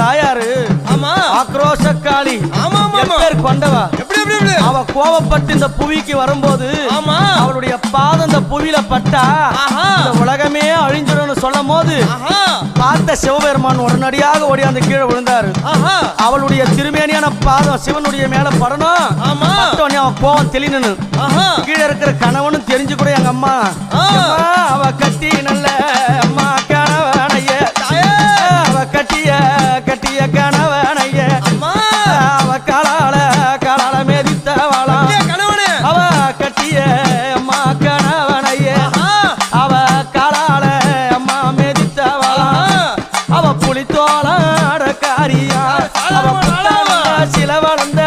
தாயாரு ஆமா ஆக்ரோஷக்காளி கொண்டவா அவ கோபப்பட்டு இந்த புவிக்கு வரும்போது அவளுடைய பாதம் இந்த புவியில பட்டா இந்த உலகமே அழிஞ்சிடும் சொல்லும் போது பார்த்த சிவபெருமான் உடனடியாக ஓடி அந்த கீழே விழுந்தாரு. அவளுடைய திருமேனியான பாதம் சிவனுடைய மேல படணும். அவன் கோபம் தெளினு கீழே இருக்கிற கணவனும் தெரிஞ்சு கூட எங்க அம்மா அவ கட்டி நல்ல அம்மா கணவனைய அவ கட்டிய கணவனைய அவ காலால மேதித்தவளா அவ கட்டிய அம்மா கணவனைய அவ காலால அம்மா மேதித்தவளா அவ புலித்தோளாட காரியா அவ சில வளர்ந்த